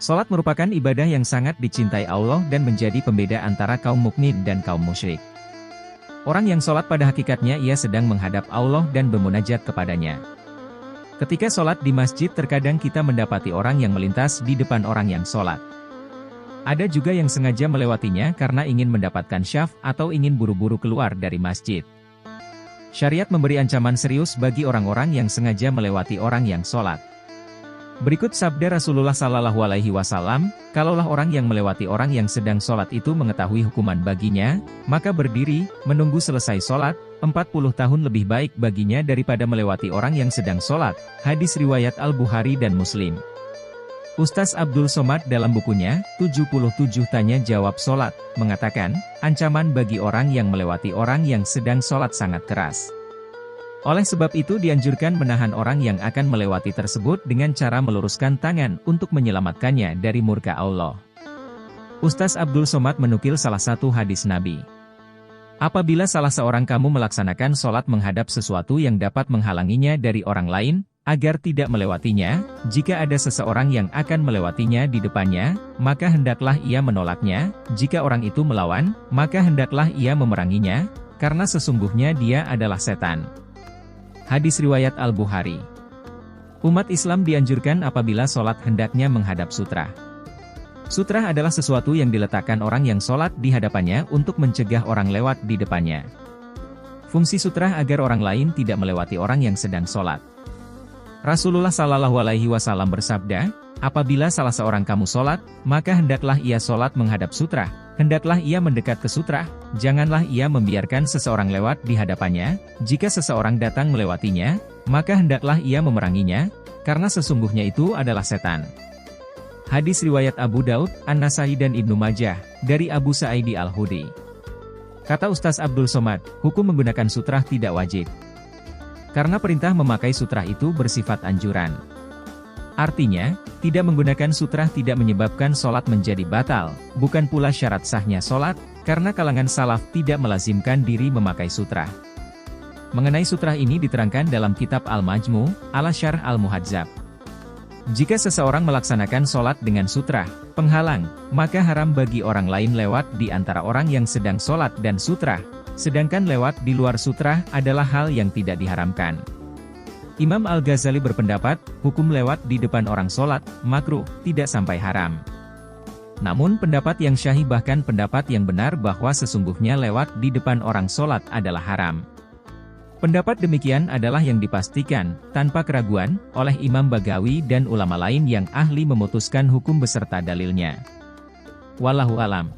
Salat merupakan ibadah yang sangat dicintai Allah dan menjadi pembeda antara kaum mukmin dan kaum musyrik. Orang yang salat pada hakikatnya ia sedang menghadap Allah dan bermunajat kepadanya. Ketika salat di masjid terkadang kita mendapati orang yang melintas di depan orang yang salat. Ada juga yang sengaja melewatinya karena ingin mendapatkan syaf atau ingin buru-buru keluar dari masjid. Syariat memberi ancaman serius bagi orang-orang yang sengaja melewati orang yang salat. Berikut sabda Rasulullah Sallallahu Alaihi Wasallam, kalaulah orang yang melewati orang yang sedang sholat itu mengetahui hukuman baginya, maka berdiri, menunggu selesai sholat, 40 tahun lebih baik baginya daripada melewati orang yang sedang sholat. Hadis riwayat Al-Bukhari dan Muslim. Ustaz Abdul Somad dalam bukunya, 77 Tanya Jawab Sholat, mengatakan, ancaman bagi orang yang melewati orang yang sedang sholat sangat keras. Oleh sebab itu dianjurkan menahan orang yang akan melewati tersebut dengan cara meluruskan tangan untuk menyelamatkannya dari murka Allah. Ustaz Abdul Somad menukil salah satu hadis Nabi. Apabila salah seorang kamu melaksanakan sholat menghadap sesuatu yang dapat menghalanginya dari orang lain, agar tidak melewatinya, jika ada seseorang yang akan melewatinya di depannya, maka hendaklah ia menolaknya, jika orang itu melawan, maka hendaklah ia memeranginya, karena sesungguhnya dia adalah setan. Hadis riwayat Al-Bukhari. Umat Islam dianjurkan apabila sholat hendaknya menghadap sutra. Sutra adalah sesuatu yang diletakkan orang yang sholat di hadapannya untuk mencegah orang lewat di depannya. Fungsi sutra agar orang lain tidak melewati orang yang sedang sholat. Rasulullah Sallallahu Alaihi Wasallam bersabda, apabila salah seorang kamu sholat, maka hendaklah ia sholat menghadap sutra. Hendaklah ia mendekat ke sutra, janganlah ia membiarkan seseorang lewat di hadapannya, jika seseorang datang melewatinya, maka hendaklah ia memeranginya, karena sesungguhnya itu adalah setan. Hadis riwayat Abu Daud, An-Nasai dan Ibnu Majah, dari Abu Sa'idi Al-Khudri. Kata Ustaz Abdul Somad, hukum menggunakan sutra tidak wajib. Karena perintah memakai sutra itu bersifat anjuran. Artinya, tidak menggunakan sutra tidak menyebabkan sholat menjadi batal, bukan pula syarat sahnya sholat, karena kalangan salaf tidak melazimkan diri memakai sutra. Mengenai sutra ini diterangkan dalam kitab Al-Majmu', Al-Syarh Al-Muhadzab. Jika seseorang melaksanakan sholat dengan sutra, penghalang, maka haram bagi orang lain lewat di antara orang yang sedang sholat dan sutra, sedangkan lewat di luar sutra adalah hal yang tidak diharamkan. Imam Al-Ghazali berpendapat, hukum lewat di depan orang sholat, makruh, tidak sampai haram. Namun pendapat yang syahih bahkan pendapat yang benar bahwa sesungguhnya lewat di depan orang sholat adalah haram. Pendapat demikian adalah yang dipastikan, tanpa keraguan, oleh Imam Bagawi dan ulama lain yang ahli memutuskan hukum beserta dalilnya. Wallahu alam.